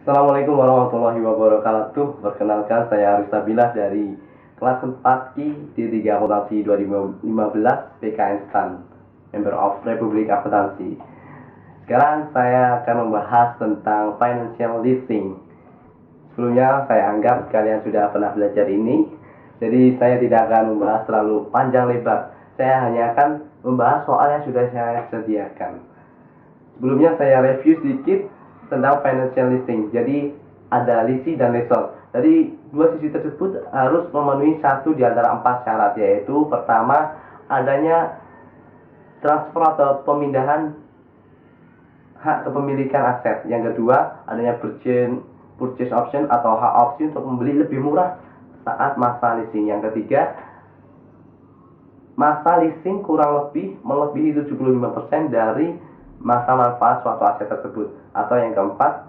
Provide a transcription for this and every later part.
Assalamualaikum warahmatullahi wabarakatuh. Perkenalkan, saya Arif Sabilah dari kelas 4 Ki D3 Akuntansi 2015 PKN STAN, Member of Republik Akuntansi. Sekarang saya akan membahas tentang financial leasing. Sebelumnya saya anggap kalian sudah pernah belajar ini, jadi saya tidak akan membahas terlalu panjang lebar. Saya hanya akan membahas soal yang sudah saya sediakan. Sebelumnya saya review sedikit tentang financial leasing. Jadi ada leasing dan lessor. Dari dua sisi tersebut harus memenuhi satu di antara 4 syarat, yaitu pertama adanya transfer atau pemindahan hak kepemilikan aset. Yang kedua adanya purchase option atau hak opsi untuk membeli lebih murah saat masa leasing. Yang ketiga, masa leasing kurang lebih melebihi 75% dari masa manfaat suatu aset tersebut. Atau yang keempat,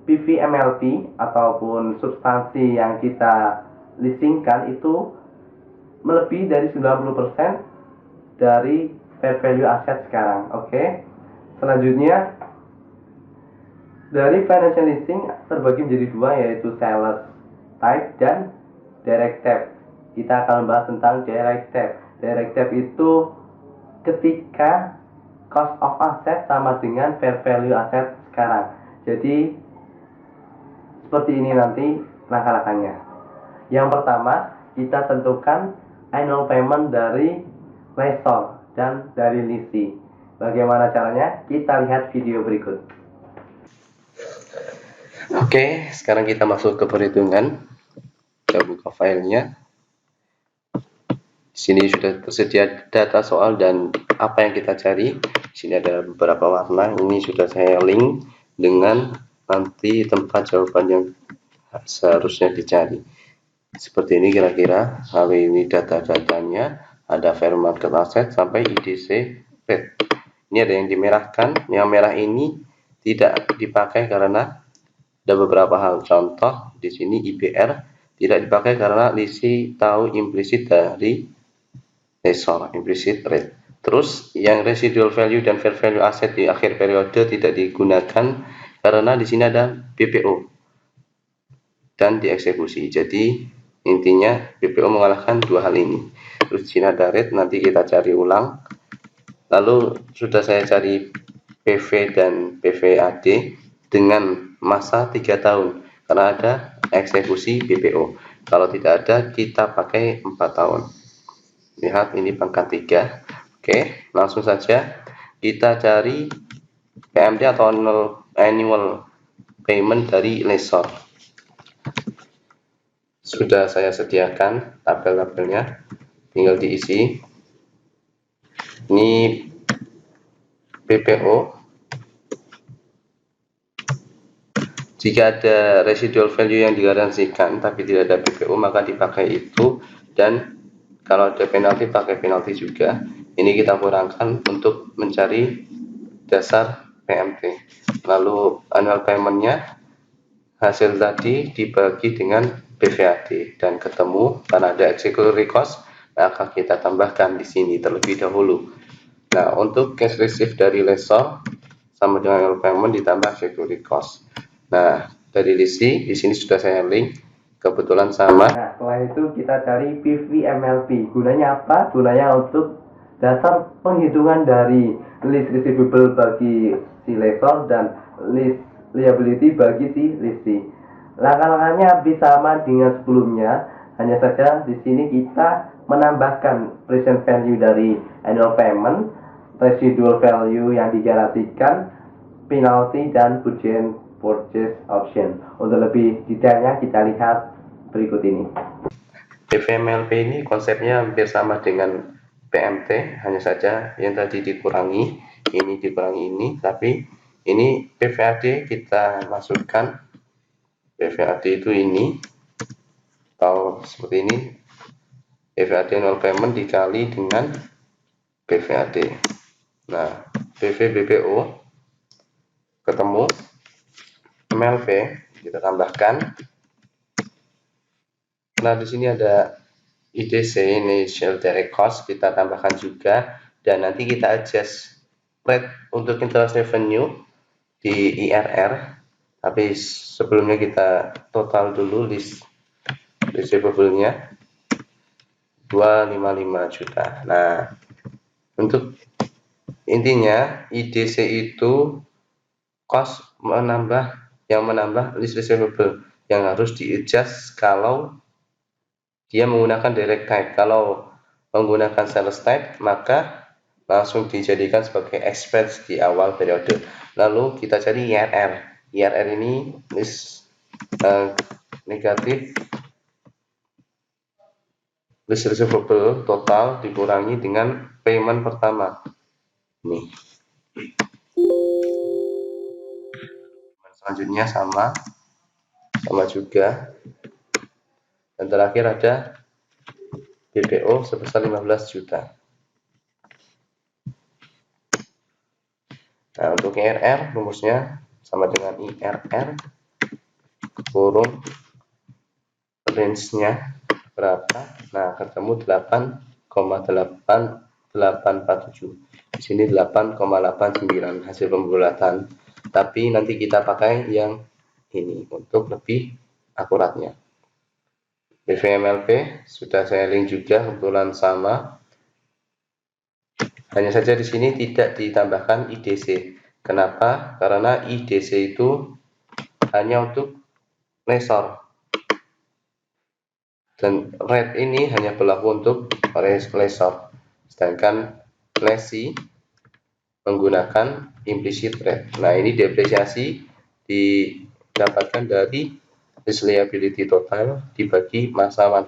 PVMLP ataupun substansi yang kita leasingkan itu melebihi dari 90% dari fair value aset sekarang. Oke. Selanjutnya, dari financial leasing terbagi menjadi dua, yaitu sales type dan direct type. Kita akan membahas tentang direct type. Direct type itu ketika cost of asset sama dengan fair value aset sekarang. Jadi seperti ini nanti langkah-langkahnya. Yang pertama, kita tentukan annual payment dari lessor dan dari lessee. Bagaimana caranya? Kita lihat video berikut. Oke, sekarang kita masuk ke perhitungan. Kita buka filenya. Di sini sudah tersedia data soal dan apa yang kita cari. Di sini ada beberapa warna. Ini sudah saya link dengan nanti tempat jawaban yang seharusnya dicari. Seperti ini kira-kira. Hal ini data-datanya. Ada fair market asset sampai IDC rate. Ini ada yang dimerahkan. Yang merah ini tidak dipakai karena ada beberapa hal. Contoh di sini IBR tidak dipakai karena lisi tahu implisit dari lessor, implicit rate. Terus yang residual value dan fair value asset di akhir periode tidak digunakan karena di sini ada BPO dan dieksekusi. Jadi intinya BPO mengalahkan dua hal ini. Terus di sini ada rate, nanti kita cari ulang. Lalu sudah saya cari PV dan PVAD dengan masa 3 tahun karena ada eksekusi BPO. Kalau tidak ada, kita pakai 4 tahun. Lihat ini pangkat 3. Oke, langsung saja kita cari PMT atau annual payment dari lessor. Sudah saya sediakan tabel-tabelnya, tinggal diisi. Ini BPO. Jika ada residual value yang digaransikan tapi tidak ada BPO, maka dipakai itu, dan kalau ada penalti pakai penalti juga. Ini kita kurangkan untuk mencari dasar PMT. Lalu annual payment-nya hasil tadi dibagi dengan PVAD dan ketemu karena ada executory cost, maka kita tambahkan di sini terlebih dahulu. Nah, untuk cash receipt dari lessor sama dengan annual payment ditambah executory cost. Nah, dari lisi di sini sudah saya link, kebetulan sama. Nah, setelah itu kita cari PVMLP. Gunanya apa? Gunanya untuk dasar penghitungan dari list receivable bagi si lessor dan list liability bagi si lessee. Langkah-langkahnya bisa sama dengan sebelumnya, hanya saja di sini kita menambahkan present value dari annual payment, residual value yang digaransikan, penalty, dan purchase option. Untuk lebih detailnya kita lihat berikut ini. PVMLP ini konsepnya hampir sama dengan PMT, hanya saja yang tadi dikurangi ini, tapi ini PVAD kita masukkan. PVAD itu ini, atau seperti ini, PVAD annual payment dikali dengan PVAD. Nah, PVBPO ketemu, MLP kita tambahkan. Nah, di sini ada IDC, Initial Direct Cost, kita tambahkan juga, dan nanti kita adjust rate untuk interest revenue di IRR Tapi sebelumnya kita total dulu list receivable-nya 255 juta. Nah, untuk intinya IDC itu cost yang menambah list receivable yang harus di-adjust kalau dia menggunakan direct type. Kalau menggunakan sales type, maka langsung dijadikan sebagai expense di awal periode. Lalu kita cari IRR. IRR ini list negatif list receivable total dikurangi dengan payment pertama. Nih. Selanjutnya sama juga. Dan terakhir ada BPO sebesar 15 juta. Nah, untuk IRR rumusnya sama dengan IRR kurung range-nya berapa? Nah, ketemu 8,8847. Di sini 8,89 hasil pembulatan. Tapi nanti kita pakai yang ini untuk lebih akuratnya. BVMLP sudah saya link juga, kebetulan sama. Hanya saja di sini tidak ditambahkan IDC. Kenapa? Karena IDC itu hanya untuk lessor. Dan rate ini hanya berlaku untuk lessor. Sedangkan lessee menggunakan implicit rate. Nah, ini depresiasi didapatkan dari lease liability total dibagi masa manfaat.